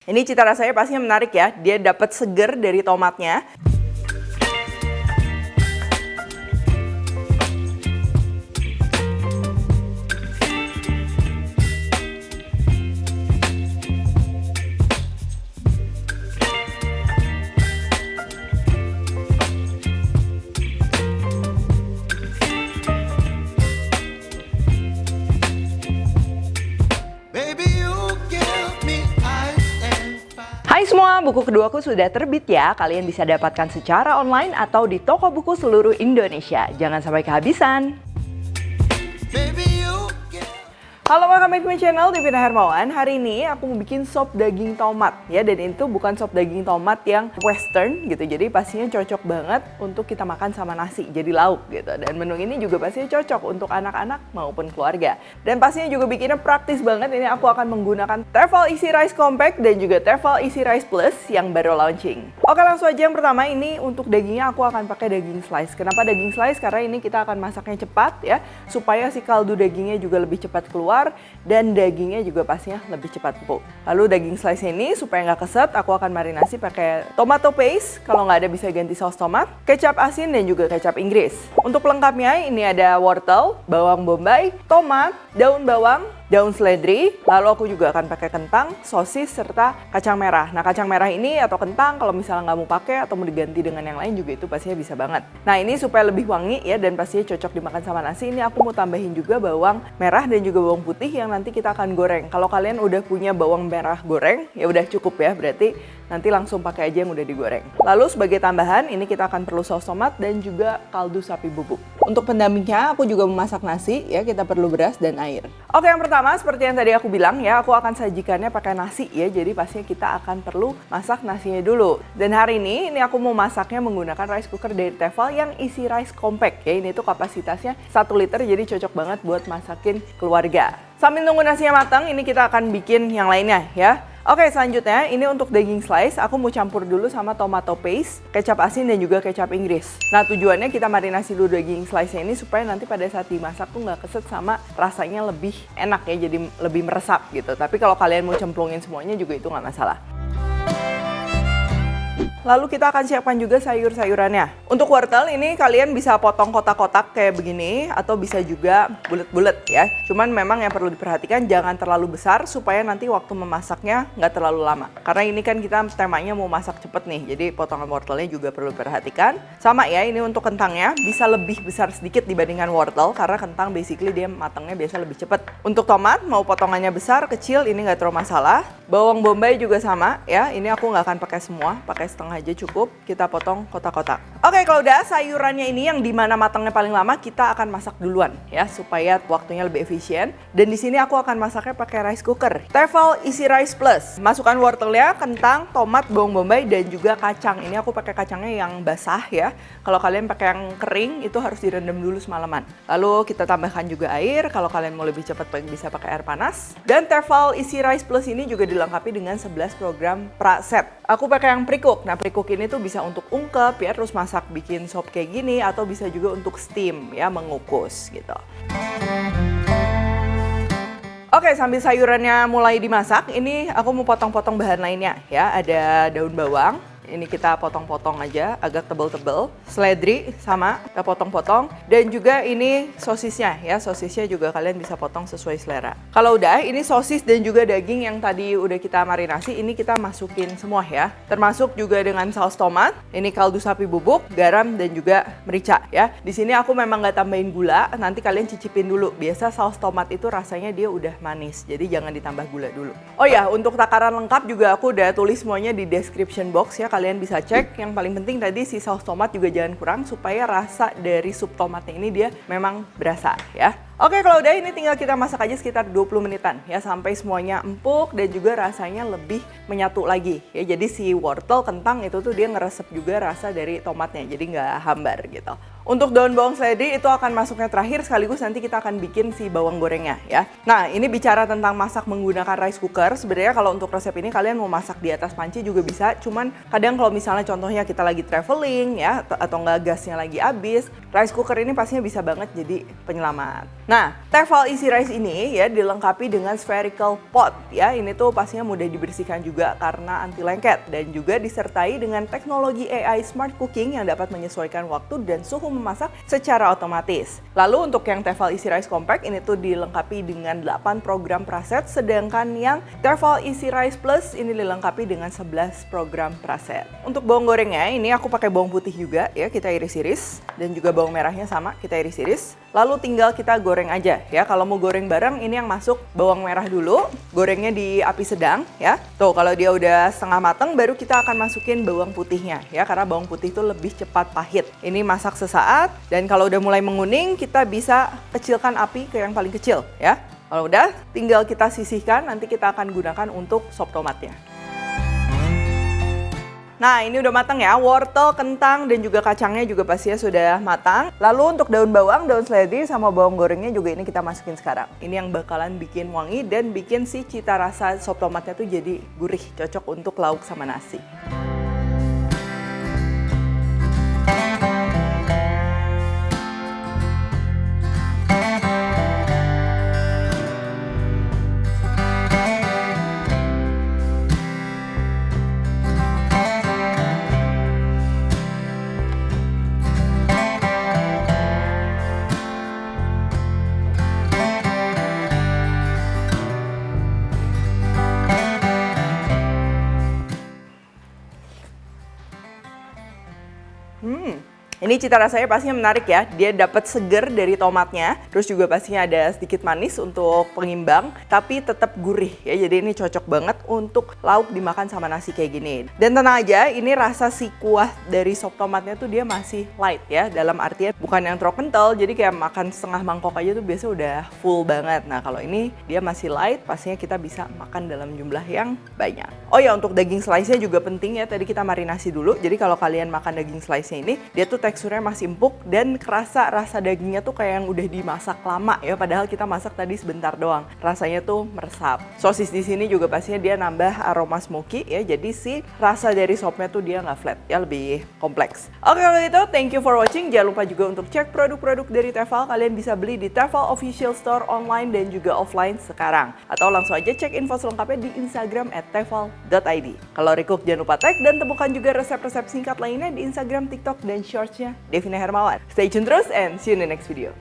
Ini cita rasanya pastinya menarik ya, dia dapat seger dari tomatnya. Hai semua, buku keduaku sudah terbit ya. Kalian bisa dapatkan secara online atau di toko buku seluruh Indonesia. Jangan sampai kehabisan. Halo, welcome back to my channel, Devina Hermawan. Hari ini aku mau bikin sop daging tomat ya, dan itu bukan sop daging tomat yang western gitu. Jadi pastinya cocok banget untuk kita makan sama nasi, jadi lauk gitu. Dan menu ini juga pastinya cocok untuk anak-anak maupun keluarga. Dan pastinya juga bikinnya praktis banget. Ini aku akan menggunakan Tefal Easy Rice Compact dan juga Tefal Easy Rice Plus yang baru launching. Oke, langsung aja yang pertama, ini untuk dagingnya aku akan pakai daging slice. Kenapa daging slice? Karena ini kita akan masaknya cepat ya, supaya si kaldu dagingnya juga lebih cepat keluar dan dagingnya juga pastinya lebih cepat empuk. Lalu daging slice ini supaya nggak keset, aku akan marinasi pakai tomato paste. Kalau nggak ada bisa ganti saus tomat, kecap asin dan juga kecap Inggris. Untuk pelengkapnya ini ada wortel, bawang bombay, tomat, daun bawang, daun seledri, lalu aku juga akan pakai kentang, sosis, serta kacang merah. Nah, kacang merah ini atau kentang kalau misalnya nggak mau pakai atau mau diganti dengan yang lain juga itu pastinya bisa banget. Nah, ini supaya lebih wangi ya dan pastinya cocok dimakan sama nasi, ini aku mau tambahin juga bawang merah dan juga bawang putih yang nanti kita akan goreng. Kalau kalian udah punya bawang merah goreng, ya udah cukup ya, berarti nanti langsung pakai aja yang udah digoreng. Lalu sebagai tambahan, ini kita akan perlu saus tomat dan juga kaldu sapi bubuk. Untuk pendampingnya, aku juga memasak nasi ya, kita perlu beras dan air. Oke, yang pertama seperti yang tadi aku bilang ya, aku akan sajikannya pakai nasi ya, jadi pastinya kita akan perlu masak nasinya dulu. Dan hari ini aku mau masaknya menggunakan rice cooker dari Tefal yang Easy Rice Compact ya, ini tuh kapasitasnya 1 liter, jadi cocok banget buat masakin keluarga. Sambil nunggu nasinya matang, ini kita akan bikin yang lainnya ya. Oke, selanjutnya ini untuk daging slice, aku mau campur dulu sama tomato paste, kecap asin dan juga kecap Inggris. Nah, tujuannya kita marinasi dulu daging slice-nya ini supaya nanti pada saat dimasak tuh nggak keset sama rasanya lebih enak ya, jadi lebih meresap gitu. Tapi kalau kalian mau cemplungin semuanya juga itu nggak masalah. Lalu kita akan siapkan juga sayur-sayurannya. Untuk wortel ini kalian bisa potong kotak-kotak kayak begini atau bisa juga bulet-bulet ya. Cuman memang yang perlu diperhatikan jangan terlalu besar supaya nanti waktu memasaknya nggak terlalu lama. Karena ini kan kita temanya mau masak cepet nih, jadi potongan wortelnya juga perlu diperhatikan. Sama ya, ini untuk kentangnya bisa lebih besar sedikit dibandingkan wortel karena kentang basically dia matangnya biasa lebih cepet. Untuk tomat mau potongannya besar, kecil ini nggak terlalu masalah. Bawang bombay juga sama ya, ini aku nggak akan pakai semua, pakai setengah aja cukup, kita potong kotak-kotak. Oke, kalau udah sayurannya ini yang dimana matangnya paling lama, kita akan masak duluan ya supaya waktunya lebih efisien. Dan di sini aku akan masaknya pakai rice cooker Tefal Easy Rice Plus. Masukkan wortelnya, kentang, tomat, bawang bombay dan juga kacang. Ini aku pakai kacangnya yang basah ya. Kalau kalian pakai yang kering itu harus direndam dulu semalaman. Lalu kita tambahkan juga air. Kalau kalian mau lebih cepat bisa pakai air panas. Dan Tefal Easy Rice Plus ini juga dilengkapi dengan 11 program praset. Aku pakai yang pre-cook. Nah, pre-cook ini tuh bisa untuk ungkep ya, terus masak bikin sop kayak gini, atau bisa juga untuk steam ya, mengukus gitu. Oke, sambil sayurannya mulai dimasak, ini aku mau potong-potong bahan lainnya ya. Ada daun bawang. Ini kita potong-potong aja, agak tebel-tebel. Seledri sama, kita potong-potong. Dan juga ini sosisnya ya, sosisnya juga kalian bisa potong sesuai selera. Kalau udah, ini sosis dan juga daging yang tadi udah kita marinasi, ini kita masukin semua ya. Termasuk juga dengan saus tomat, ini kaldu sapi bubuk, garam dan juga merica ya. Di sini aku memang nggak tambahin gula, nanti kalian cicipin dulu. Biasa saus tomat itu rasanya dia udah manis, jadi jangan ditambah gula dulu. Oh ya, untuk takaran lengkap juga aku udah tulis semuanya di description box ya. Kalian bisa cek. Yang paling penting tadi si saus tomat juga jangan kurang supaya rasa dari sup tomatnya ini dia memang berasa ya. Oke, kalau udah ini tinggal kita masak aja sekitar 20 menitan ya sampai semuanya empuk dan juga rasanya lebih menyatu lagi ya. Jadi si wortel, kentang itu tuh dia ngeresep juga rasa dari tomatnya, jadi nggak hambar gitu. Untuk daun bawang seledri itu akan masuknya terakhir, sekaligus nanti kita akan bikin si bawang gorengnya ya. Nah, ini bicara tentang masak menggunakan rice cooker. Sebenarnya kalau untuk resep ini kalian mau masak di atas panci juga bisa. Cuman kadang kalau misalnya contohnya kita lagi traveling ya, atau nggak gasnya lagi habis, rice cooker ini pastinya bisa banget jadi penyelamat. Nah, Tefal Easy Rice ini ya dilengkapi dengan spherical pot ya. Ini tuh pastinya mudah dibersihkan juga karena anti lengket dan juga disertai dengan teknologi AI Smart Cooking yang dapat menyesuaikan waktu dan suhu memasak secara otomatis. Lalu untuk yang Tefal Easy Rice Compact ini tuh dilengkapi dengan 8 program preset, sedangkan yang Tefal Easy Rice Plus ini dilengkapi dengan 11 program preset. Untuk bawang gorengnya ini aku pakai bawang putih juga ya, kita iris-iris, dan juga bawang merahnya sama, kita iris-iris. Lalu tinggal kita goreng aja ya. Kalau mau goreng bareng, ini yang masuk bawang merah dulu, gorengnya di api sedang ya. Tuh kalau dia udah setengah mateng baru kita akan masukin bawang putihnya ya, karena bawang putih itu lebih cepat pahit. Ini masak sesaat dan kalau udah mulai menguning kita bisa kecilkan api ke yang paling kecil ya. Kalau udah tinggal kita sisihkan, nanti kita akan gunakan untuk sop tomatnya. Nah ini udah matang ya, wortel, kentang, dan juga kacangnya juga pastinya sudah matang. Lalu untuk daun bawang, daun seledri, sama bawang gorengnya juga ini kita masukin sekarang. Ini yang bakalan bikin wangi dan bikin si cita rasa sop tomatnya tuh jadi gurih, cocok untuk lauk sama nasi. Ini cita rasanya pastinya menarik ya, dia dapat seger dari tomatnya, terus juga pastinya ada sedikit manis untuk pengimbang, tapi tetap gurih ya, jadi ini cocok banget untuk lauk dimakan sama nasi kayak gini. Dan tenang aja, ini rasa si kuah dari sop tomatnya tuh dia masih light ya, dalam artian bukan yang terlalu kental, jadi kayak makan setengah mangkok aja tuh biasa udah full banget. Nah kalau ini dia masih light, pastinya kita bisa makan dalam jumlah yang banyak. Oh ya, untuk daging slice-nya juga penting ya, tadi kita marinasi dulu, jadi kalau kalian makan daging slice-nya ini, dia tuh teksturnya masih empuk dan kerasa rasa dagingnya tuh kayak yang udah dimasak lama ya, padahal kita masak tadi sebentar doang. Rasanya tuh meresap. Sosis di sini juga pastinya dia nambah aroma smoky ya, jadi si rasa dari sopnya tuh dia nggak flat ya, lebih kompleks. Oke kalau gitu, thank you for watching. Jangan lupa juga untuk cek produk-produk dari Tefal. Kalian bisa beli di Tefal Official Store online dan juga offline sekarang. Atau langsung aja cek info selengkapnya di Instagram @tefal.id. Kalau recook jangan lupa tag dan temukan juga resep-resep singkat lainnya di Instagram, TikTok, dan Shorts-nya Devina Hermawan. Stay tune terus and see you in the next video.